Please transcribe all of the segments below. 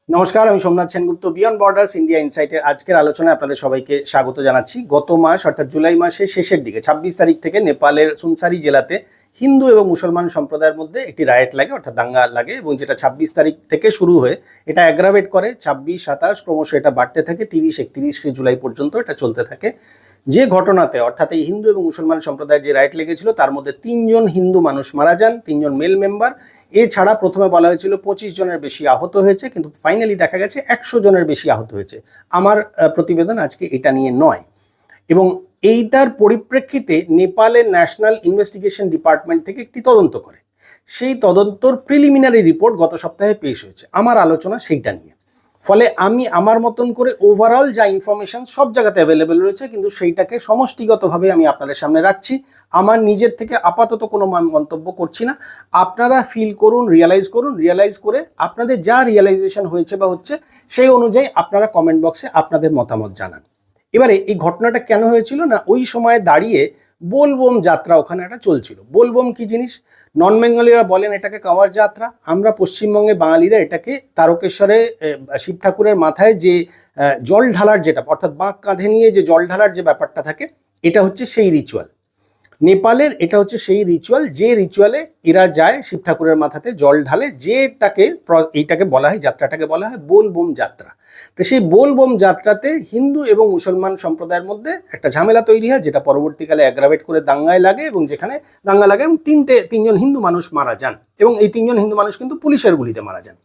নমস্কার, আমি Somnath Sengupta. Beyond borders India ইনসাইটের আজকের আলোচনায় আপনাদের সবাইকে স্বাগত জানাচ্ছি। গত মাস অর্থাৎ জুলাই মাসের শেষের দিকে 26 তারিখ থেকে নেপালের সুনসারি জেলাতে হিন্দু এবং মুসলমান সম্প্রদায়ের মধ্যে একটি রায়েট লাগে, অর্থাৎ দাঙ্গা লাগে, এবং যেটা 26 তারিখ থেকে শুরু হয়ে এটা অ্যাগ্রাভেট করে 26, 27 ক্রমশ এটা বাড়তে থাকে, 30, 31 জুলাই পর্যন্ত এটা চলতে থাকে। যে ঘটনাতে অর্থাৎ এই হিন্দু এবং মুসলমান সম্প্রদায়ের যে রাইট লেগেছিল তার মধ্যে 3 জন হিন্দু মানুষ মারা যান, 3 জন মেল মেম্বার। এছাড়া প্রথমে বলা হয়েছিল 25 জনের বেশি আহত হয়েছে, কিন্তু ফাইনালি দেখা গেছে 100 জনের বেশি আহত হয়েছে। আমার প্রতিবেদন আজকে এটা নিয়ে নয়, এবং এইটার পরিপ্রেক্ষিতে নেপালের ন্যাশনাল ইনভেস্টিগেশন ডিপার্টমেন্ট থেকে একটি তদন্ত করে। সেই তদন্তর প্রিলিমিনারি রিপোর্ট গত সপ্তাহে পেশ হয়েছে। আমার আলোচনা সেইটা নিয়ে। ফলে আমি আমার মতন করে ওভারঅল যা ইনফরমেশন সব জায়গাতে অ্যাভেলেবেল রয়েছে, কিন্তু সেইটাকে সমষ্টিগতভাবে আমি আপনাদের সামনে রাখছি। আমার নিজের থেকে আপাতত কোনো মন্তব্য করছি না। আপনারা ফিল করুন, রিয়ালাইজ করে আপনাদের যা রিয়েলাইজেশন হয়েছে বা হচ্ছে সেই অনুযায়ী আপনারা কমেন্ট বক্সে আপনাদের মতামত জানান। এবারে এই ঘটনাটা কেন হয়েছিল না, ওই সময় দাঁড়িয়ে বোলবোম যাত্রা ওখানে একটা চলছিল। বোলবোম কি জিনিস? নন বেঙ্গলিরা বলেন এটাকে কাওয়ার যাত্রা, আমরা পশ্চিমবঙ্গে বাঙালিরা এটাকে তারকেশ্বরে শিব ঠাকুরের মাথায় যে জল ঢালার, যেটা অর্থাৎ বাঁক কাঁধে নিয়ে যে জল ঢালার যে ব্যাপারটা থাকে, এটা হচ্ছে সেই রিচুয়াল। নেপালের এটা হচ্ছে সেই রিচুয়াল, যে রিচুয়ালে এরা যায় শিব ঠাকুরের মাথাতে জল ঢালে, এইটাকে বলা হয়, যাত্রাটাকে বলা হয় বোলবোম যাত্রা। তো সেই বোলবোম যাত্রাতে হিন্দু এবং মুসলমান সম্প্রদায়ের মধ্যে একটা ঝামেলা তৈরি হয়, যেটা পরবর্তীকালে অ্যাগ্রাভেট করে দাঙ্গায় লাগে, এবং যেখানে দাঙ্গা লাগে এবং 3জন হিন্দু মানুষ মারা যান, এবং এই 3জন হিন্দু মানুষ কিন্তু পুলিশের গুলিতে মারা যান।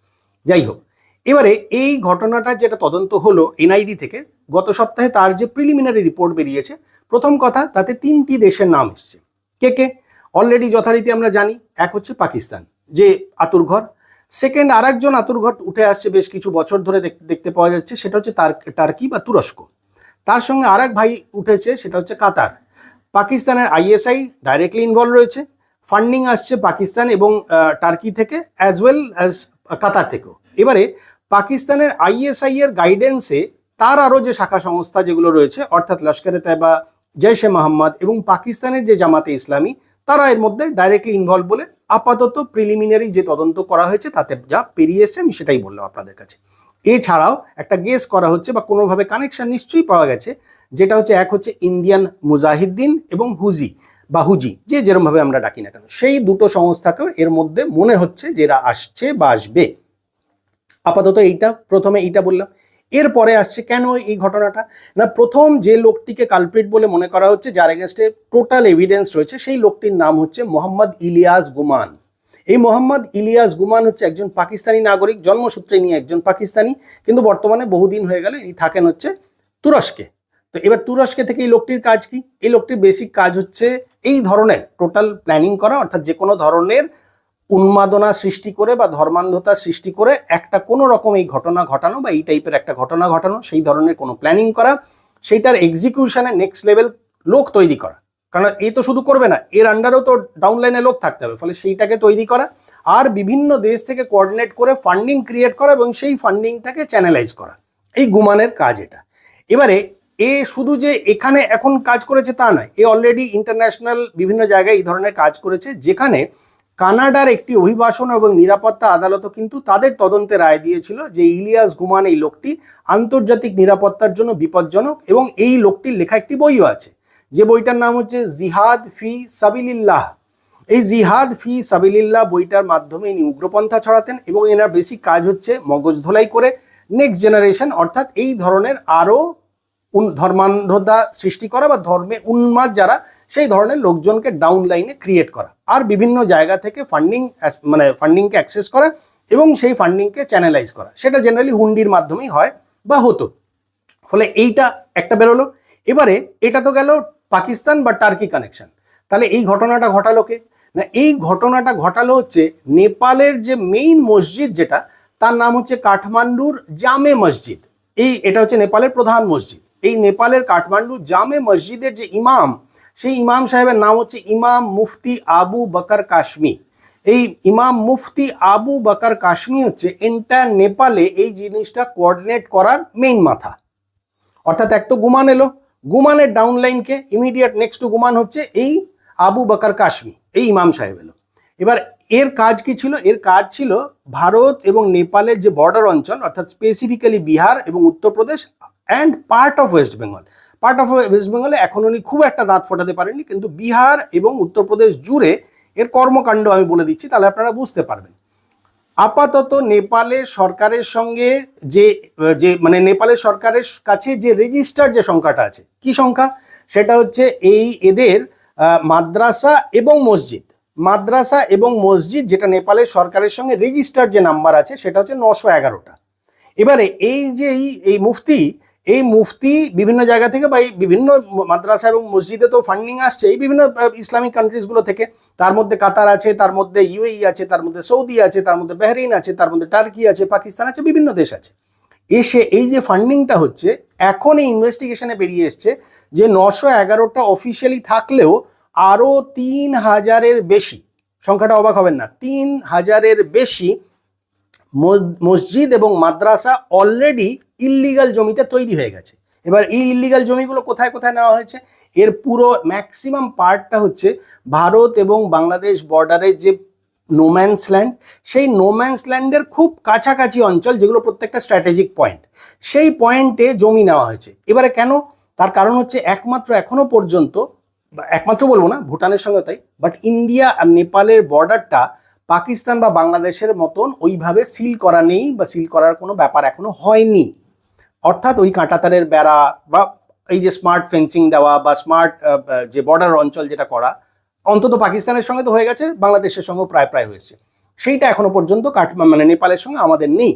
যাই হোক, এবারে এই ঘটনাটা যেটা তদন্ত হলো এনআইডি থেকে গত সপ্তাহে, তার যে প্রিলিমিনারি রিপোর্ট বেরিয়েছে, প্রথম কথা তাতে 3টি দেশের নাম এসছে। কে কে অলরেডি যথারীতি আমরা জানি। এক হচ্ছে পাকিস্তান, যে আতুরঘর। সেকেন্ড আর একজন আতুরঘর উঠে আসছে, বেশ কিছু বছর ধরে দেখতে পাওয়া যাচ্ছে, সেটা হচ্ছে টার্কি বা তুরস্ক। তার সঙ্গে আর এক ভাই উঠেছে, সেটা হচ্ছে কাতার। পাকিস্তানের আইএসআই ডাইরেক্টলি ইনভলভ রয়েছে, ফান্ডিং আসছে পাকিস্তান এবং টার্কি থেকে অ্যাজ ওয়েল অ্যাজ কাতার থেকেও। এবারে পাকিস্তানের আইএসআই এর গাইডেন্সে তার আরও যে শাখা সংস্থা যেগুলো রয়েছে, অর্থাৎ লস্করে তয়বা, জৈশে মোহাম্মদ এবং পাকিস্তানের যে জামাতে ইসলামী, তারা এর মধ্যে ডাইরেক্টলি ইনভলভ বলে আপাতত প্রিলিমিনারি যে তদন্ত করা হয়েছে তাতে যা বেরিয়ে এসছে আমি সেটাই বললাম আপনাদের কাছে। এছাড়াও একটা গেস করা হচ্ছে বা কোনোভাবে কানেকশন নিশ্চয়ই পাওয়া গেছে, যেটা হচ্ছে এক হচ্ছে ইন্ডিয়ান মুজাহিদ্দিন এবং হুজি, যে যেরমভাবে আমরা ডাকি না কেন, সেই দুটো সংস্থাকেও এর মধ্যে মনে হচ্ছে যে এরা আসছে বা আসবে। আপাতত প্রথমে এইটা বললাম। এরপরে আসছে কেন এই ঘটনাটা না, প্রথম যে লোকটিকে কালপ্রিট বলে মনে করা হচ্ছে, যার এগেনস্টে টোটাল এভিডেন্স রয়েছে, সেই লোকটির নাম হচ্ছে মোহাম্মদ ইলিয়াস গুমান। এই মোহাম্মদ ইলিয়াস গুমান হচ্ছে একজন পাকিস্তানি নাগরিক, জন্মসূত্রে নিয়ে একজন পাকিস্তানি, কিন্তু বর্তমানে বহুদিন হয়ে গেলে ইনি থাকেন হচ্ছে তুরস্কে। তো এবার তুরস্কে থেকে এই লোকটির কাজ কি? এই লোকটির বেসিক কাজ হচ্ছে এই ধরনের টোটাল প্ল্যানিং করা, অর্থাৎ যে কোনো ধরনের উন্মাদনা সৃষ্টি করে বা ধর্মান্ধতা সৃষ্টি করে একটা কোনো রকম এই ঘটনা ঘটানো বা এই টাইপের একটা ঘটনা ঘটানো, সেই ধরনের কোনো প্ল্যানিং করা, সেইটার এক্সিকিউশনে নেক্সট লেভেল লোক তৈরি করা। কারণ এই তো শুধু করবে না, এর আন্ডারেও তো ডাউনলাইনে লোক থাকতে হবে, ফলে সেইটাকে তৈরি করা, আর বিভিন্ন দেশ থেকে কোঅর্ডিনেট করে ফান্ডিং ক্রিয়েট করা এবং সেই ফান্ডিংটাকে চ্যানেলাইজ করা, এই গুমানের কাজ এটা। এবারে এ শুধু যে এখানে এখন কাজ করেছে তা নয়, এ অলরেডি ইন্টারন্যাশনাল বিভিন্ন জায়গায় এই ধরনের কাজ করেছে, যেখানে কানাডার একটি অভিবাসন এবং নিরাপত্তা আদালতও কিন্তু তাদের তদন্তে রায় দিয়েছিল যে ইলিয়াস গুমান এই লোকটি আন্তর্জাতিক নিরাপত্তার জন্য বিপজ্জনক, এবং এই লোকটির লেখা একটি বইও আছে, যে বইটার নাম হচ্ছে জিহাদ ফি সাবিলিল্লাহ। এই জিহাদ ফি সাবিলিল্লাহ বইটার মাধ্যমে ইনি উগ্রপন্থা ছড়াতেন, এবং এনার বেসিক কাজ হচ্ছে মগজ ধোলাই করে নেক্সট জেনারেশন, অর্থাৎ এই ধরনের আরও ধর্মান্ধতা সৃষ্টি করা বা ধর্মে উন্মাদ যারা, সেই ধরনের লোকজনকে ডাউন লাইনে ক্রিয়েট করা, আর বিভিন্ন জায়গা থেকে ফান্ডিংকে অ্যাক্সেস করা এবং সেই ফান্ডিংকে চ্যানেলাইজ করা, সেটা জেনারেলি হুন্ডির মাধ্যমেই হয় বা হতো। ফলে এইটা একটা বেরোলো। এবারে এটা তো গেল পাকিস্তান বা টার্কি কানেকশন। তাহলে এই ঘটনাটা ঘটালো কে না, এই ঘটনাটা ঘটালো হচ্ছে নেপালের যে মেইন মসজিদ, যেটা তার নাম হচ্ছে কাঠমান্ডুর জামে মসজিদ। এটা হচ্ছে নেপালের প্রধান মসজিদ। এই নেপালের কাঠমান্ডু জামে মসজিদের যে ইমাম, সেই ইমাম সাহেবের নাম হচ্ছে ইমাম মুফতি আবু বকর কাশমি। এই ইমাম মুফতি আবু বকর কাশমি হচ্ছে এন্টায়ার নেপালে এই জিনিসটা কোঅর্ডিনেট করার মেইন মাথা। অর্থাৎ এক তো গুমান এলো, গুমানের ডাউনলাইনকে ইমিডিয়েট নেক্সট টু গুমান হচ্ছে এই আবু বকর কাশমি, এই ইমাম সাহেব এলো। এবার এর কাজ কি ছিল? এর কাজ ছিল ভারত এবং নেপালের যে বর্ডার অঞ্চল, অর্থাৎ স্পেসিফিক্যালি বিহার এবং Uttar Pradesh and part of West Bengal. Part of West বেঙ্গলে এখন উনি খুব একটা দাঁত ফোটাতে পারেননি, কিন্তু বিহার এবং উত্তরপ্রদেশ জুড়ে এর কর্মকাণ্ড আমি বলে দিচ্ছি, তাহলে আপনারা বুঝতে পারবেন। আপাতত নেপালের সরকারের সঙ্গে যে যে মানে নেপালের সরকারের কাছে যে রেজিস্টার্ড যে সংখ্যাটা আছে, কি সংখ্যা? সেটা হচ্ছে এদের মাদ্রাসা এবং মসজিদ, মাদ্রাসা এবং মসজিদ যেটা নেপালের সরকারের সঙ্গে রেজিস্টার্ড যে নাম্বার আছে সেটা হচ্ছে 911টা। এবারে এই যে এই মুফতি বিভিন্ন জায়গা থেকে বা এই বিভিন্ন মাদ্রাসা এবং মসজিদে তো ফান্ডিং আসছে এই বিভিন্ন ইসলামিক কান্ট্রিজগুলো থেকে। তার মধ্যে কাতার আছে, তার মধ্যে ইউএই আছে, তার মধ্যে সৌদি আছে, তার মধ্যে বাহরিন আছে, তার মধ্যে টার্কি আছে, পাকিস্তান আছে, বিভিন্ন দেশ আছে। এসে এই যে ফান্ডিংটা হচ্ছে, এখন এই ইনভেস্টিগেশনে বেরিয়ে এসছে যে 911টা অফিসিয়ালি থাকলেও আরও 3000-এর বেশি, সংখ্যাটা অবাক হবেন না, 3000-এর বেশি মসজিদ এবং মাদ্রাসা অলরেডি ইল্লিগাল জমিতে তৈরি হয়ে গেছে। এবার এই ইল্লিগাল জমিগুলো কোথায় কোথায় নেওয়া হয়েছে? এর পুরো ম্যাক্সিমাম পার্টটা হচ্ছে ভারত এবং বাংলাদেশ বর্ডারের যে নোম্যান্স ল্যান্ড, সেই নোম্যান্স ল্যান্ডের খুব কাছাকাছি অঞ্চল, যেগুলো প্রত্যেকটা স্ট্র্যাটেজিক পয়েন্ট, সেই পয়েন্টে জমি নেওয়া হয়েছে। এবারে কেন? তার কারণ হচ্ছে একমাত্র এখনো পর্যন্ত, একমাত্র বলবো না, ভুটানের সঙ্গে তাই, বাট ইন্ডিয়া আর নেপালের বর্ডারটা পাকিস্তান বা বাংলাদেশের মতন ওইভাবে সিল করা নেই, বা সিল করার কোনো ব্যাপার এখনো হয়নি। অর্থাৎ ওই কাঁটাতারের বেড়া বা এই যে স্মার্ট ফেন্সিং দেওয়া বা স্মার্ট যে বর্ডার অঞ্চল যেটা করা, অন্তত পাকিস্তানের সঙ্গে তো হয়ে গেছে, বাংলাদেশের সঙ্গেও প্রায় প্রায় হয়েছে, সেইটা এখনো পর্যন্ত মানে নেপালের সঙ্গে আমাদের নেই।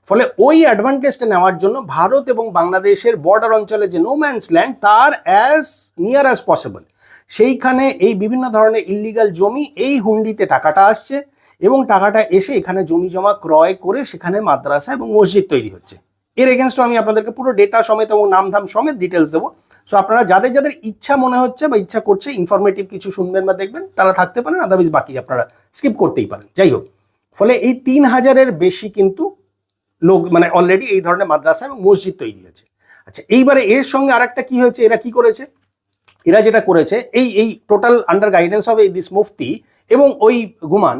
ফলে ওই অ্যাডভান্টেজটা নেওয়ার জন্য ভারত এবং বাংলাদেশের বর্ডার অঞ্চলে যে নোম্যান্স ল্যান্ড, তার অ্যাজ নিয়ার অ্যাজ পসিবল সেইখানে এই বিভিন্ন ধরনের ইল্লিগাল জমি, এই হুন্ডিতে টাকাটা আসছে এবং টাকাটা এসে এখানে জমি জমা ক্রয় করে সেখানে মাদ্রাসা এবং মসজিদ তৈরি হচ্ছে। এর এগেনস্টও আমি আপনাদেরকে পুরো ডেটা সমেত এবং নামধাম সমেত ডিটেলস দেবো। সো আপনারা যাদের যাদের ইচ্ছা মনে হচ্ছে বা ইচ্ছা করছে ইনফরমেটিভ কিছু শুনবেন বা দেখবেন, তারা থাকতে পারেন, আদারওয়াইজ বাকি আপনারা স্কিপ করতেই পারেন। যাই হোক, ফলে এই 3000-এর বেশি কিন্তু লোক মানে অলরেডি এই ধরনের মাদ্রাসা এবং মসজিদ তৈরি হয়েছে। আচ্ছা, এইবারে এর সঙ্গে আরেকটা কি হয়েছে, এরা কি করেছে? এরা যেটা করেছে, এই total under guidance of this মুফতি এবং ওই গুমান,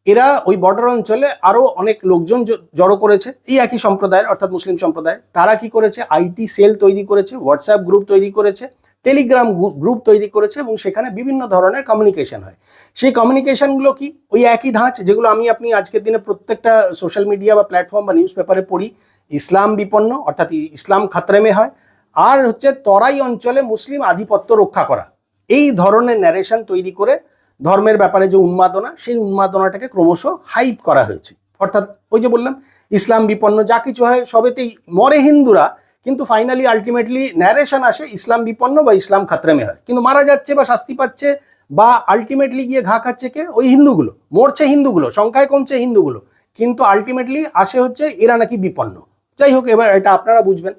এরা ওই বর্ডার অঞ্চলে আরও অনেক লোকজন জড়ো করেছে, এই একই সম্প্রদায়ের, অর্থাৎ মুসলিম সম্প্রদায়। তারা কি করেছে? আইটি সেল তৈরি করেছে, হোয়াটসঅ্যাপ গ্রুপ তৈরি করেছে, টেলিগ্রাম গ্রুপ তৈরি করেছে, এবং সেখানে বিভিন্ন ধরনের কমিউনিকেশন হয়। সেই কমিউনিকেশনগুলো কি? ওই একই ধাঁচ, যেগুলো আপনি আজকের দিনে প্রত্যেকটা সোশ্যাল মিডিয়া বা প্ল্যাটফর্ম বা নিউজ পেপারে পড়ি। ইসলাম বিপন্ন, অর্থাৎ ইসলাম খাতরে হয়, আর হচ্ছে তরাই অঞ্চলে মুসলিম আধিপত্য রক্ষা করা, এই ধরনের ন্যারেশন তৈরি করে ধর্মের ব্যাপারে যে উন্মাদনা, সেই উন্মাদনাটাকে ক্রমশ হাইপ করা হয়েছে। অর্থাৎ ওই যে বললাম, ইসলাম বিপন্ন, যা কিছু হয় সবেতেই মরে হিন্দুরা, কিন্তু ফাইনালি আলটিমেটলি ন্যারেশন আসে ইসলাম বিপন্ন বা ইসলাম খাতরে হয়, কিন্তু মারা যাচ্ছে বা শাস্তি পাচ্ছে বা আলটিমেটলি গিয়ে ঘা খাচ্ছে কে? ওই হিন্দুগুলো। মরছে হিন্দুগুলো, সংখ্যায় কমছে হিন্দুগুলো, কিন্তু আলটিমেটলি আসে হচ্ছে এরা নাকি বিপন্ন। যাই হোক, এবার এটা আপনারা বুঝবেন।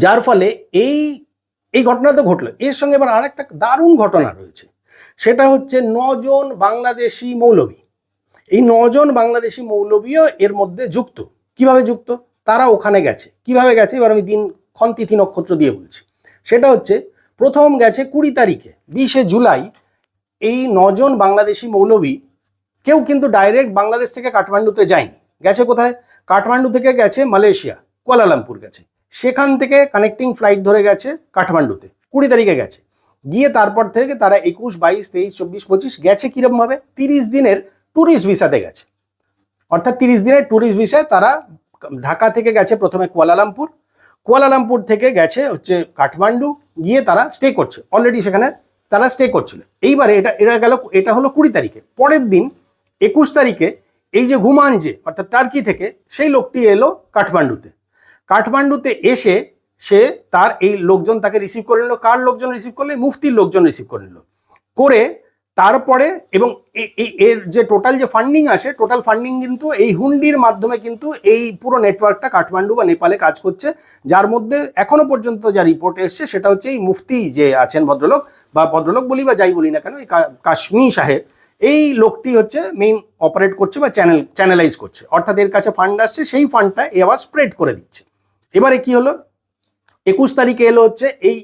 যার ফলে এই ঘটনা তো ঘটলো, এর সঙ্গে এবার আরেকটা দারুণ ঘটনা রয়েছে, সেটা হচ্ছে 9 জন বাংলাদেশি মৌলবী। এই 9 জন বাংলাদেশি মৌলবীও এর মধ্যে যুক্ত। কিভাবে যুক্ত? তারা ওখানে গেছে, কিভাবে গেছে এবার আমি দিনক্ষণ তিথি নক্ষত্র দিয়ে বলছি। সেটা হচ্ছে, প্রথম গেছে 20 তারিখে, 20শে জুলাই। এই 9 জন বাংলাদেশি মৌলবী কেউ কিন্তু ডাইরেক্ট বাংলাদেশ থেকে কাঠমান্ডুতে যায়নি। গেছে কোথায়? কাঠমান্ডু থেকে গেছে মালয়েশিয়া, কুয়ালালামপুর গেছে, সেখান থেকে কানেক্টিং ফ্লাইট ধরে গেছে কাঠমান্ডুতে, 20 তারিখে গেছে। গিয়ে তারপর থেকে তারা 21, 22, 23, 24, 25 গেছে কিরমভাবে? 30 দিনের ট্যুরিস্ট ভিসাতে গেছে। অর্থাৎ 30 দিনের ট্যুরিস্ট ভিসায় তারা ঢাকা থেকে গেছে প্রথমে কুয়ালালামপুর, কুয়ালালামপুর থেকে গেছে হচ্ছে কাঠমান্ডু, গিয়ে তারা স্টে করছে, অলরেডি সেখানে তারা স্টে করছিল। এইবারে এটা হলো 20 তারিখে। পরের দিন 21 তারিখে এই যে গুমান, যে অর্থাৎ টার্কি থেকে, সেই লোকটি এলো কাঠমান্ডুতে। কাঠমান্ডুতে এসে সে তার এই লোকজন তাকে রিসিভ করে নিল। কার লোকজন রিসিভ করলে? মুফতির লোকজন রিসিভ করে নিল। করে তারপরে, এবং এর যে টোটাল যে ফান্ডিং আসে, টোটাল ফান্ডিং কিন্তু এই হুন্ডির মাধ্যমে কিন্তু এই পুরো নেটওয়ার্কটা কাঠমান্ডু বা নেপালে কাজ করছে। যার মধ্যে এখনো পর্যন্ত যা রিপোর্ট এসছে সেটা হচ্ছে এই মুফতি যে আছেন, ভদ্রলোক বলি বা যাই বলি না কেন, এই কাশ্মী সাহেব, এই লোকটি হচ্ছে মেইন অপারেট করছে বা চ্যানেলাইজ করছে। অর্থাৎ এর কাছে ফান্ড আসছে, সেই ফান্ডটা এ আবার স্প্রেড করে দিচ্ছে। এবারে কি হলো? 21 তারিখে এলো হচ্ছে এই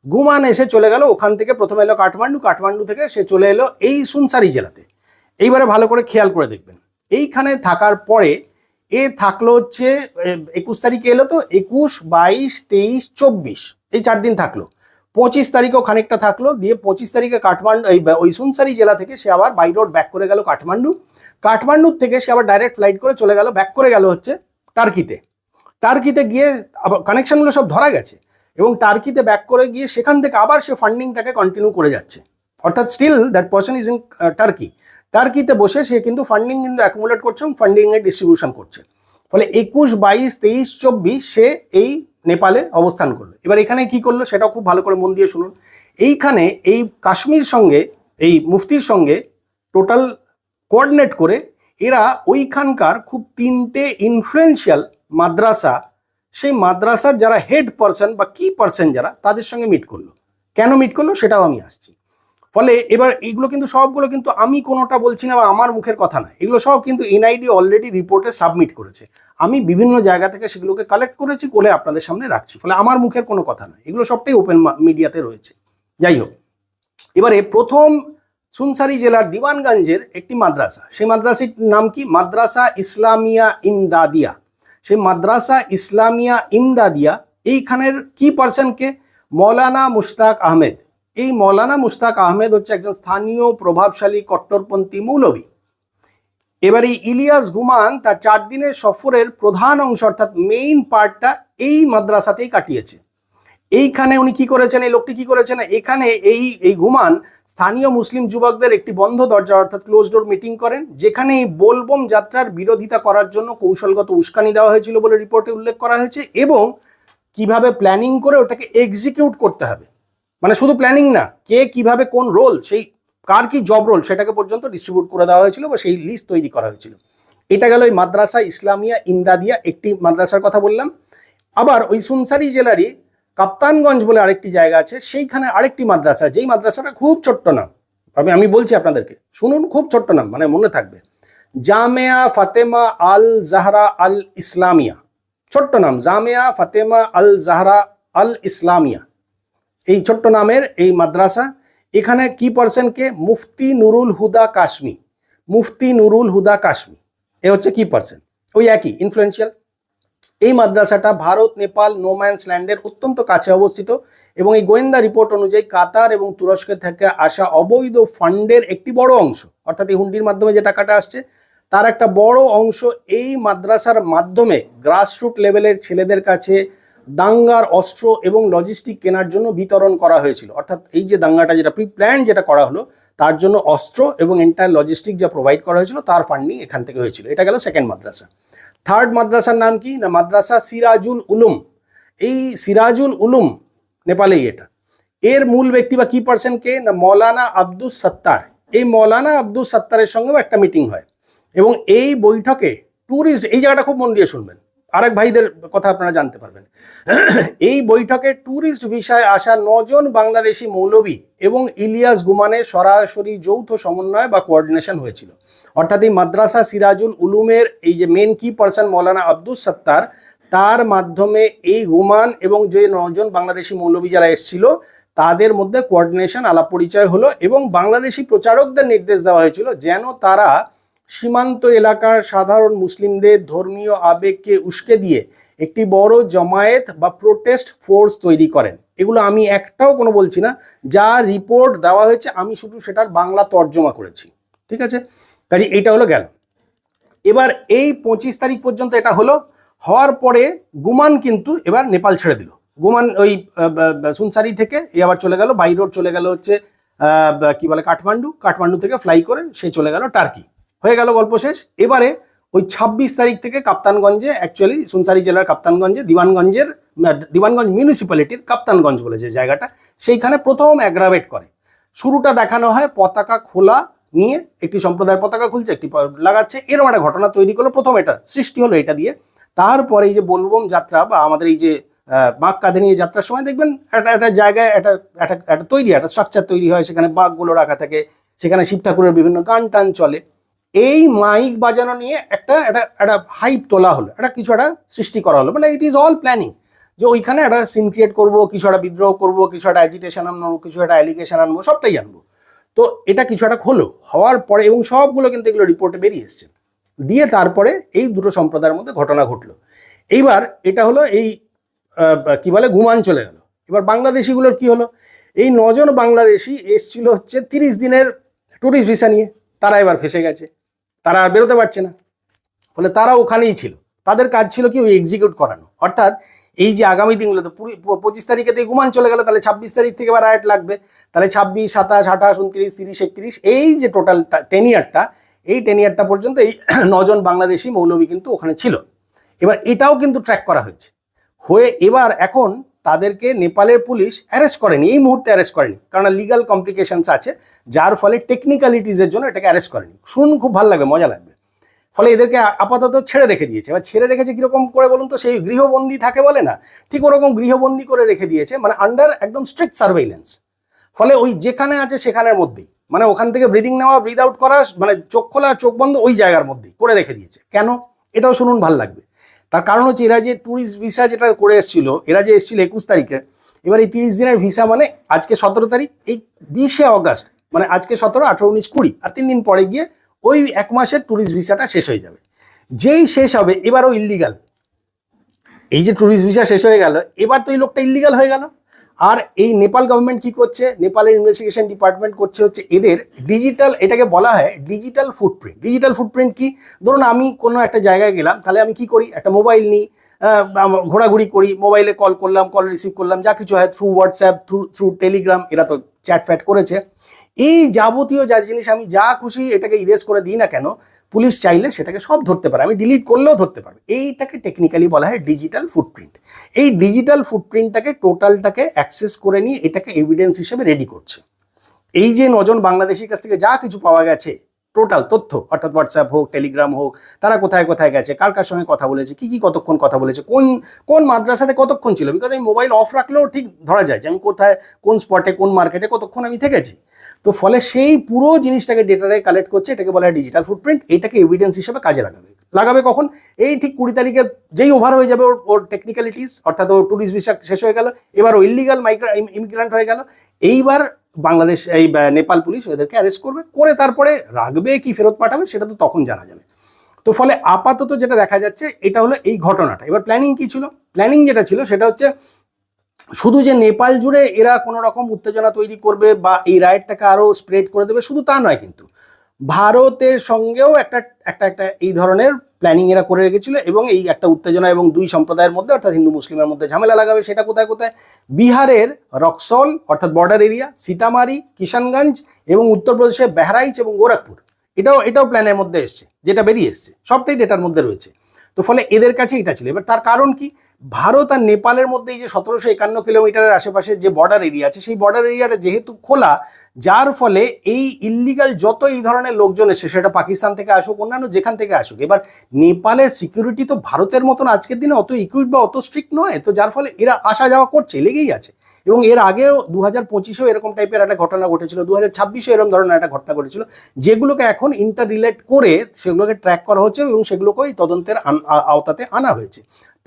গুমান এসে চলে গেল ওখান থেকে, প্রথমে এলো কাঠমান্ডু, কাঠমান্ডু থেকে সে চলে এলো এই সুনসারি জেলাতে। এইবারে ভালো করে খেয়াল করে দেখবেন, এইখানে থাকার পরে এ থাকলো হচ্ছে 21 তারিখে এলো, তো 21, 22, 23, 24 এই 4 দিন থাকলো। 25 তারিখেও খানিকটা থাকলো, দিয়ে 25 তারিখে কাঠমান্ডু ওই সুনসারি জেলা থেকে সে আবার বাই রোড ব্যাক করে গেল কাঠমান্ডু। কাঠমান্ডুর থেকে সে আবার ডাইরেক্ট ফ্লাইট করে চলে গেল, ব্যাক করে গেল হচ্ছে টার্কিতে। টার্কিতে গিয়ে আবার কানেকশনগুলো সব ধরা গেছে, এবং টার্কিতে ব্যাক করে গিয়ে সেখান থেকে আবার সে ফান্ডিংটাকে কন্টিনিউ করে যাচ্ছে। অর্থাৎ still that person is in Turkey. টার্কিতে বসে সে কিন্তু ফান্ডিং কিন্তু অ্যাকুমুলেট করছে এবং ফান্ডিংয়ের ডিস্ট্রিবিউশন করছে। ফলে 21, 22, 23, 24 সে এই নেপালে অবস্থান করলো। এবার এখানে কি করলো সেটাও খুব ভালো করে মন দিয়ে শুনুন। এইখানে এই কাশ্মীর সঙ্গে, এই মুফতির সঙ্গে টোটাল কোঅর্ডিনেট করে এরা ওইখানকার খুব 3টে ইনফ্লুয়েন্সিয়াল মাদ্রাসা, সেই মাদ্রাসার যারা হেড পারসন বা কি পারসন যারা, তাদের সঙ্গে মিট করলো। কেন মিট করলো সেটাও আমি আসছি। ফলে এবার এইগুলো কিন্তু সবগুলো কিন্তু আমি কোনোটা বলছি না বা আমার মুখের কথা না, এগুলো সব কিন্তু এনআইডি অলরেডি রিপোর্টে সাবমিট করেছে। আমি বিভিন্ন জায়গা থেকে সেগুলোকে কালেক্ট করেছি, করে আপনাদের সামনে রাখছি। ফলে আমার মুখের কোনো কথা না, এগুলো সবটাই ওপেন মিডিয়াতে রয়েছে। যাই হোক, এবারে প্রথম সুনসারি জেলার দিওয়ানগঞ্জের একটি মাদ্রাসা, সেই মাদ্রাসার নাম কি? মাদ্রাসা ইসলামিয়া ইমদাদিয়া। সেই মাদ্রাসা ইসলামিয়া ইমদাদিয়া, এইখানের কি পার্সনকে? মৌলানা মুশতাক আহমেদ। এই মৌলানা মুশতাক আহমেদ হচ্ছে একজন স্থানীয় প্রভাবশালী কট্টরপন্থী মৌলবী। এবার এই ইলিয়াস গুমান তার 4 দিনের সফরের প্রধান অংশ অর্থাৎ মেইন পার্টটা এই মাদ্রাসাতেই কাটিয়েছে। এইখানে উনি কি করেছেন, এই লোকটি কি করেছেন, এখানে এই গুমান স্থানীয় মুসলিম যুবকদের একটি বন্ধ দরজা অর্থাৎ ক্লোজ ডোর মিটিং করেন, যেখানে এই বোলবম যাত্রার বিরোধিতা করার জন্য কৌশলগত উস্কানি দেওয়া হয়েছিল বলে রিপোর্টে উল্লেখ করা হয়েছে, এবং কিভাবে প্ল্যানিং করে ওটাকে এক্সিকিউট করতে হবে, মানে শুধু প্ল্যানিং না, কে কিভাবে কোন রোল, সেই কার কি জব রোল সেটাকে পর্যন্ত ডিস্ট্রিবিউট করে দেওয়া হয়েছিল বা সেই লিস্ট তৈরি করা হয়েছিল। এটা গেল এই মাদ্রাসা ইসলামিয়া ইমদাদিয়া, একটি মাদ্রাসার কথা বললাম। আবার ওই সুনসারি জেলারই কাপ্তানগঞ্জ বলে আরেকটি জায়গা আছে, সেইখানে আরেকটি মাদ্রাসা, যেই মাদ্রাসাটা খুব ছোট্ট নাম, আমি বলছি আপনাদেরকে শুনুন, খুব ছোট্ট নাম, মানে মনে থাকবে, জামিয়া ফাতেমা আল জাহরা আল ইসলামিয়া। ছোট্ট নাম, জামিয়া ফাতেমা আল জাহরা আল ইসলামিয়া, এই ছোট্ট নামের এই মাদ্রাসা। এখানে কি পার্সনকে? মুফতি নুরুল হুদা কাশমি। মুফতি নুরুল হুদা কাশমি এ হচ্ছে কি পার্সন, ওই একই ইনফ্লুয়েন্সিয়াল। এই মাদ্রাসাটা ভারত নেপাল নোম্যান্স ল্যান্ডের অত্যন্ত কাছে অবস্থিত, এবং এই গোয়েন্দা রিপোর্ট অনুযায়ী কাতার এবং তুরস্ক থেকে আসা অবৈধ ফান্ডের একটি বড় অংশ, অর্থাৎ এই হুন্ডির মাধ্যমে যে টাকাটা আসছে তার একটা বড় অংশ এই মাদ্রাসার মাধ্যমে গ্রাসরুট লেভেলের ছেলেদের কাছে দাঙ্গার অস্ত্র এবং লজিস্টিক কেনার জন্য বিতরণ করা হয়েছিল। অর্থাৎ এই যে দাঙ্গাটা যেটা প্রি প্ল্যান যেটা করা হলো, তার জন্য অস্ত্র এবং এন্টায়ার লজিস্টিক যা প্রোভাইড করা হয়েছিল তার ফান্ডিং এখান থেকে হয়েছিল। এটা গেল সেকেন্ড মাদ্রাসা। থার্ড মাদ্রাসার নাম কি না? মাদ্রাসা সিরাজুল উলুম। এই সিরাজুল উলুম নেপালেই এটা। এর মূল ব্যক্তি বা কি পার্সনকে না? মৌলানা আব্দুস সত্তার। এই মৌলানা আব্দুস সত্তারের সঙ্গেও একটা মিটিং হয়, এবং এই বৈঠকে ট্যুরিস্ট, এই জায়গাটা খুব মন দিয়ে শুনবেন, আরেক ভাইদের কথা আপনারা জানতে পারবেন। এই বৈঠকে ট্যুরিস্ট ভিসায় আসা 9 জন বাংলাদেশি মৌলবী এবং ইলিয়াস গুমানের সরাসরি যৌথ সমন্বয় বা কোঅর্ডিনেশন হয়েছিল। অর্থাৎ এই মাদ্রাসা সিরাজুল উলুমের এই যে মেন কি পার্সন মৌলানা আব্দুস সত্তার, তার মাধ্যমে এই গুমান এবং যে 9 জন বাংলাদেশি মৌলবী যারা এসেছিল তাদের মধ্যে কোঅর্ডিনেশন আলাপ পরিচয় হলো, এবং বাংলাদেশি প্রচারকদের নির্দেশ দেওয়া হয়েছিল যেন তারা সীমান্ত এলাকার সাধারণ মুসলিমদের ধর্মীয় আবেগকে উস্কে দিয়ে একটি বড় জমায়েত বা প্রোটেস্ট ফোর্স তৈরি করেন। এগুলো আমি একটাও কোনো বলছি না, যা রিপোর্ট দেওয়া হয়েছে আমি শুধু সেটার বাংলা তর্জমা করেছি, ঠিক আছে? কাজে এইটা হলো গেল। এবার এই 25 তারিখ পর্যন্ত এটা হলো, হওয়ার পরে গুমান কিন্তু এবার নেপাল ছেড়ে দিল। গুমান ওই সুনসারি থেকে এ আবার চলে গেল বাই রোড, চলে গেল হচ্ছে কি বলে কাঠমান্ডু, কাঠমান্ডু থেকে ফ্লাই করে সে চলে গেল টার্কি। হয়ে গেল গল্প শেষ। এবারে ওই 26 তারিখ থেকে কাপ্তানগঞ্জে, অ্যাকচুয়ালি সুনসারি জেলার কাপ্তানগঞ্জে দিওয়ানগঞ্জ মিউনিসিপ্যালিটির কাপ্তানগঞ্জ বলে যে জায়গাটা, সেইখানে প্রথম অ্যাগ্রাভেট করে। শুরুটা দেখানো হয় পতাকা খোলা নিয়ে, একটি সম্প্রদায়ের পতাকা খুলছে, একটি লাগাচ্ছে, এরকম একটা ঘটনা তৈরি করলো। প্রথম এটা সৃষ্টি হলো এটা দিয়ে। তারপরে এই যে বোলবম যাত্রা বা আমাদের এই যে বাঘ কাঁধে নিয়ে যাত্রার সময় দেখবেন একটা জায়গায় একটা তৈরি, একটা স্ট্রাকচার তৈরি হয়, সেখানে বাঘগুলো রাখা থাকে, সেখানে শিব ঠাকুরের বিভিন্ন গান টান চলে। এই মাইক বাজানো নিয়ে একটা হাইপ তোলা হলো, একটা কিছু একটা সৃষ্টি করা হলো, মানে ইট ইজ অল প্ল্যানিং। যে ওইখানে একটা সিন ক্রিয়েট করবো, কিছু একটা বিদ্রোহ করবো, কিছু একটা অ্যাজিটেশন আনবো, কিছু একটা অ্যালিগেশন আনবো, সবটাই আনবো। তো এটা কিছু একটা হলো, হওয়ার পরে এবং সবগুলো কিন্তু এগুলো রিপোর্টে বেরিয়ে এসছে, দিয়ে তারপরে এই দুটো সম্প্রদায়ের মধ্যে ঘটনা ঘটলো। এইবার এটা হলো এই কি বলে গুমান চলে গেল। এবার বাংলাদেশিগুলোর কি হলো, এই 9 জন বাংলাদেশি এসছিল হচ্ছে 30 দিনের ট্যুরিস্ট ভিসা নিয়ে, তারা এবার ফেসে গেছে, তারা আর বেরোতে পারছে না। ফলে তারা ওখানেই ছিল, তাদের কাজ ছিল কি ওই এক্সিকিউট করানো, অর্থাৎ এই যে আগামী দিনগুলোতে 25 তারিখেতে গুমান চলে গেল, তাহলে 26 তারিখ থেকে আবার রাইট লাগবে, তাহলে 26, 27, 28, 29, 30, 31 এই যে টোটাল টেনিয়ারটা, এই টেনিয়ারটা পর্যন্ত এই 9 জন বাংলাদেশি মৌলবী কিন্তু ওখানে ছিল। এবার এটাও কিন্তু ট্র্যাক করা হয়েছে, এবার এখন তাদেরকে নেপালের পুলিশ অ্যারেস্ট করেনি, এই মুহূর্তে অ্যারেস্ট করেনি, কারণ লিগাল কমপ্লিকেশনস আছে, যার ফলে টেকনিক্যালিটিসের জন্য এটাকে অ্যারেস্ট করেনি। শুনুন, খুব ভালো লাগবে, মজা লাগবে। ফলে এদেরকে আপাতত ছেড়ে রেখে দিয়েছে। এবার ছেড়ে রেখেছে কিরকম করে বলুন তো, সেই গৃহবন্দী থাকে বলে না, ঠিক ওরকম গৃহবন্দী করে রেখে দিয়েছে, মানে আন্ডার একদম স্ট্রিক্ট সার্ভেইলেন্স। ফলে ওই যেখানে আছে সেখানের মধ্যেই, মানে ওখান থেকে ব্রিদিং নেওয়া, ব্রিদ আউট করা, মানে চোখ খোলা চোখ বন্ধ ওই জায়গার মধ্যেই করে রেখে দিয়েছে। কেন, এটাও শুনুন, ভাল লাগবে। তার কারণ হচ্ছে এরা যে ট্যুরিস্ট ভিসা যেটা করে এসেছিল, এরা যে এসেছিল 21 তারিখে, এবার এই 30 দিনের ভিসা মানে আজকে 17 তারিখ, এই 20শে অগাস্ট, মানে আজকে 17, 18, 19, 20 আর 3 দিন পরে গিয়ে ওই 1 মাসের ট্যুরিস্ট ভিসাটা শেষ হয়ে যাবে। যেই শেষ হবে এবারও ইল্লিগাল, এই যে ট্যুরিস্ট ভিসা শেষ হয়ে গেল, এবার তো এই লোকটা ইল্লিগাল হয়ে গেল। আর এই নেপাল গভর্নমেন্ট কি করছে, নেপালের ইনভেস্টিগেশন ডিপার্টমেন্ট করছে হচ্ছে এদের ডিজিটাল, এটাকে বলা হয় ডিজিটাল ফুটপ্রিন্ট। ডিজিটাল ফুটপ্রিন্ট কি, ধরুন আমি কোনো একটা জায়গায় গেলাম, তাহলে আমি কি করি, একটা মোবাইল নিই, ঘোরাঘুরি করি, মোবাইলে কল করলাম, কল রিসিভ করলাম, যা কিছু হয় থ্রু হোয়াটসঅ্যাপ, থ্রু টেলিগ্রাম, এরা তো চ্যাট ফ্যাট করেছে, এই যাবতীয় যা জিনিস আমি যা খুশি এটাকে ইরেজ করে দিই না কেন, পুলিশ চাইলে সেটাকে সব ধরতে পারে, আমি ডিলিট করলেও ধরতে পারবে। এইটাকে টেকনিক্যালি বলা হয় ডিজিটাল ফুটপ্রিন্ট। এই ডিজিটাল ফুটপ্রিন্টটাকে টোটালটাকে অ্যাক্সেস করে নিয়ে এটাকে এভিডেন্স হিসেবে রেডি করছে। এই যে 9 জন বাংলাদেশির কাছ থেকে যা কিছু পাওয়া গেছে, টোটাল তথ্য, অর্থাৎ হোয়াটসঅ্যাপ হোক, টেলিগ্রাম হোক, তারা কোথায় কোথায় গেছে, কার কার সঙ্গে কথা বলেছে, কি কতক্ষণ কথা বলেছে, কোন মাদ্রাসাতে কতক্ষণ ছিল, বিকজ আমি মোবাইল অফ রাখলেও ঠিক ধরা যায় যে আমি কোথায়, কোন স্পটে, কোন মার্কেটে কতক্ষণ আমি থেকেছি। তো ফলে সেই পুরো জিনিসটাকে ডেটাটাকে কালেক্ট করছে, এটাকে বলা হয় ডিজিটাল ফুটপ্রিন্ট। এটাকে এভিডেন্স হিসেবে কাজে লাগাবে কখন, এই ঠিক 20 তারিখে যেই ওভার হয়ে যাবে ওর টেকনিক্যালিটিস, অর্থাৎ ওর ট্যুরিস্ট ভিসা শেষ হয়ে গেল, এবার ও ইলিগাল ইমিগ্রেন্ট হয়ে গেল, এইবার বাংলাদেশ এই নেপাল পুলিশ ওদেরকে অ্যারেস্ট করবে, করে তারপরে রাখবে কি ফেরত পাঠাবে সেটা তো তখন জানা যাবে। তো ফলে আপাতত যেটা দেখা যাচ্ছে এটা হলো এই ঘটনাটা। এবার প্ল্যানিং কি ছিল, প্ল্যানিং যেটা ছিল সেটা হচ্ছে শুধু যে নেপাল জুড়ে এরা কোনো রকম উত্তেজনা তৈরি করবে বা এই রাইটটাকে আরও স্প্রেড করে দেবে, শুধু তা নয়, কিন্তু ভারতের সঙ্গেও একটা এই ধরনের প্ল্যানিং এরা করে রেখেছিল, এবং এই একটা উত্তেজনা এবং দুই সম্প্রদায়ের মধ্যে অর্থাৎ হিন্দু মুসলিমের মধ্যে ঝামেলা লাগাবে। সেটা কোথায় কোথায়, বিহারের রক্সল অর্থাৎ বর্ডার এরিয়া, সীতামারি, কিষানগঞ্জ এবং উত্তরপ্রদেশের বেহরাইচ এবং গোরখপুর, এটাও প্ল্যানের মধ্যে এসছে, যেটা বেরিয়ে এসছে, সবটাই ডেটার মধ্যে রয়েছে। তো ফলে এদের কাছে এটা ছিল। এবার তার কারণ কি, ভারত আর নেপালের মধ্যে এই যে 1751 কিলোমিটারের আশেপাশের যে বর্ডার এরিয়া আছে, সেই বর্ডার এরিয়াটা যেহেতু খোলা, যার ফলে এই ইল্লিগাল যত এই ধরনের লোকজন এসে, সেটা পাকিস্তান থেকে আসুক, অন্যান্য যেখান থেকে আসুক, এবার নেপালের সিকিউরিটি তো ভারতের মতন আজকের দিনে অত ইকুইপ বা অত স্ট্রিক্ট নয়, তো যার ফলে এরা আসা যাওয়া করছে, লেগেই আছে। এবং এর আগেও 2025-এও এরকম টাইপের একটা ঘটনা ঘটেছিল, 2026-এও এরকম ধরনের একটা ঘটনা ঘটেছিল, যেগুলোকে এখন ইন্টার রিলেট করে সেগুলোকে ট্র্যাক করা হচ্ছে এবং সেগুলোকে ওই তদন্তের আওতাতে আনা হয়েছে।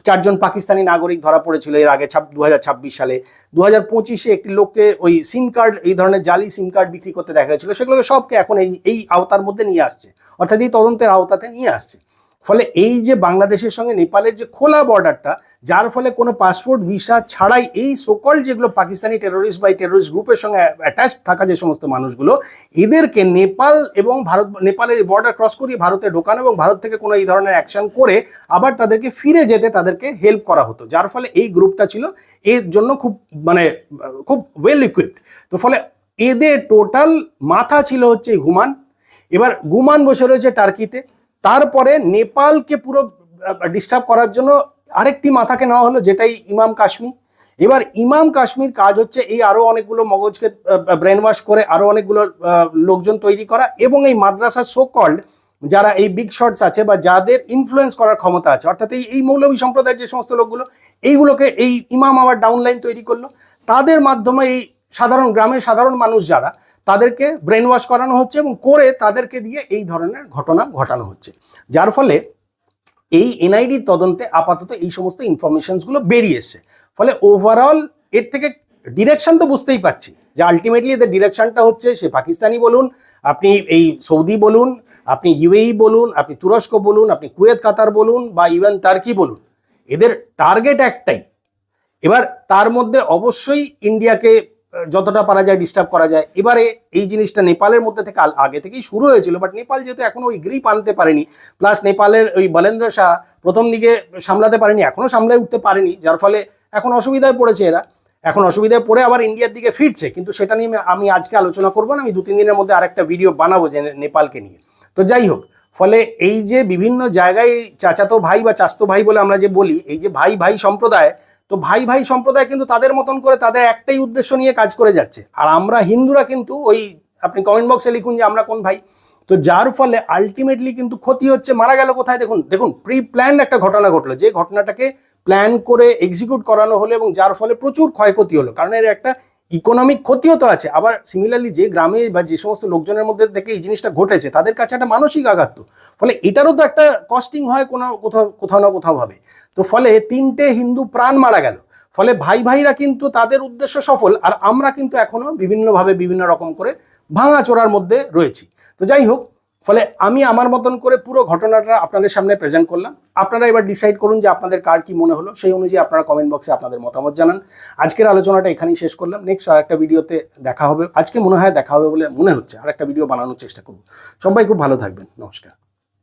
4 জন পাকিস্তানি নাগরিক ধরা পড়েছিল এর আগে 2026 সালে। 2025-এ একটি লোককে ওই সিম কার্ড, এই ধরনের জালি সিম কার্ড বিক্রি করতে দেখা গেছিলো, সেগুলোকে সবকে এখন এই আওতার মধ্যে নিয়ে আসছে, অর্থাৎ এই তদন্তের আওতাতে নিয়ে আসছে। ফলে এই যে বাংলাদেশের সঙ্গে নেপালের যে খোলা বর্ডারটা, যার ফলে কোনো পাসপোর্ট ভিসা ছাড়াই এই সকল যেগুলো পাকিস্তানি টেরোরিস্ট বা টেরোরিস্ট গ্রুপের সঙ্গে অ্যাটাচ থাকা যে সমস্ত মানুষগুলো, এদেরকে নেপাল এবং নেপালের বর্ডার ক্রস করিয়ে ভারতে ঢোকানো এবং ভারত থেকে কোনো এই ধরনের অ্যাকশন করে আবার তাদেরকে ফিরে যেতে তাদেরকে হেল্প করা হতো, যার ফলে এই গ্রুপটা ছিল এর জন্য খুব ওয়েল ইকুইপড। তো ফলে এদের টোটাল মাথা ছিল হচ্ছে গুমান। এবার গুমান বসে রয়েছে টার্কিতে, তারপরে নেপালকে পুরো ডিস্টার্ব করার জন্য আরেকটি মাথাকে নেওয়া হলো, যেটাই ইমাম কাশ্মীর। এবার ইমাম কাশ্মীর কাজ হচ্ছে এই আরো অনেকগুলো মগজকে ব্রেন ওয়াশ করে আরো অনেকগুলো লোকজন তৈরি করা, এবং এই মাদ্রাসার সো কল্ড যারা এই বিগ শটস আছে বা যাদের ইনফ্লুয়েন্স করার ক্ষমতা আছে, অর্থাৎ এই মৌলবী সম্প্রদায়ের যে সমস্ত লোকগুলো, এইগুলোকে এই ইমাম আবার ডাউনলাইন তৈরি করলো, তাদের মাধ্যমে এই সাধারণ গ্রামের সাধারণ মানুষ যারা, তাদেরকে ব্রেন ওয়াশ করানো হচ্ছে এবং করে তাদেরকে দিয়ে এই ধরনের ঘটনা ঘটানো হচ্ছে, যার ফলে এই এনআইডির তদন্তে আপাতত এই সমস্ত ইনফরমেশনসগুলো বেরিয়ে এসছে। ফলে ওভারঅল এর থেকে ডিরেকশন তো বুঝতেই পারছি যে আলটিমেটলি এদের ডিরেকশনটা হচ্ছে, সে পাকিস্তানি বলুন, আপনি এই সৌদি বলুন, আপনি ইউএই বলুন, আপনি তুরস্ক বলুন, আপনি কুয়েত কাতার বলুন, বা ইভেন টার্কি বলুন, এদের টার্গেট একটাই। এবার তার মধ্যে অবশ্যই ইন্ডিয়াকে যতটা পারা যায় ডিস্টার্ব করা যায়। এবারে এই জিনিসটা নেপালের মধ্যে থেকে আগে থেকেই শুরু হয়েছিল, বাট নেপাল যেহেতু এখনো ওই গ্রিপ আনতে পারেনি, প্লাস নেপালের ওই বলেন্দ্র শাহ প্রথম দিকে সামলাতে পারেনি, এখনো সামলায় উঠতে পারেনি, যার ফলে এখন অসুবিধায় পড়েছে এরা। এখন অসুবিধায় পড়ে আবার ইন্ডিয়ার দিকে ফিরছে, কিন্তু সেটা নিয়ে আমি আজকে আলোচনা করবো না, আমি 2-3 দিনের মধ্যে আরেকটা ভিডিও বানাবো যে নেপালকে নিয়ে। তো যাই হোক, ফলে এই যে বিভিন্ন জায়গায় চাচাতো ভাই বা চাস্তো ভাই বলে আমরা যে বলি, এই যে ভাই ভাই সম্প্রদায়, তো ভাই ভাই সম্প্রদায় কিন্তু তাদের মতন করে তাদের একটাই উদ্দেশ্য নিয়ে কাজ করে যাচ্ছে, আর আমরা হিন্দুরা কিন্তু ওই, আপনি কমেন্ট বক্সে লিখুন যে আমরা কোন ভাই। তো যার ফলে আলটিমেটলি কিন্তু ক্ষতি হচ্ছে। মারা গেল কোথায়? দেখুন দেখুন, প্রি প্ল্যান একটা ঘটনা ঘটলো, যে ঘটনাটাকে প্ল্যান করে এক্সিকিউট করানো হলো, এবং যার ফলে প্রচুর ক্ষয়ক্ষতি হলো, কারণ এর একটা ইকোনমিক ক্ষতিও তো আছে। আবার সিমিলারলি যে গ্রামে বা যে সমস্ত লোকজনের মধ্যে থেকে এই জিনিসটা ঘটেছে, তাদের কাছে একটা মানসিক আঘাত, তো ফলে এটারও তো একটা কস্টিং হয় কোথাও না কোথাও ভাবে। তো ফলে 3টে হিন্দু প্রাণ মারা গেল, ফলে ভাই ভাইরা কিন্তু তাদের উদ্দেশ্য সফল, আর আমরা কিন্তু এখনো বিভিন্নভাবে বিভিন্ন রকম করে ভাঙা চোরার মধ্যে রয়েছি। তো যাই হোক, ফলে আমি আমার মতন করে পুরো ঘটনাটা আপনাদের সামনে প্রেজেন্ট করলাম। আপনারা এবার ডিসাইড করুন যে আপনাদের কার কি মনে হলো, সেই অনুযায়ী আপনারা কমেন্ট বক্সে আপনাদের মতামত জানান। আজকের আলোচনাটা এখানেই শেষ করলাম। নেক্সট আর একটা ভিডিওতে দেখা হবে, আজকে মনে হয় দেখা হবে বলে মনে হচ্ছে, আর একটা ভিডিও বানানোর চেষ্টা করব। সবাই খুব ভালো থাকবেন, নমস্কার।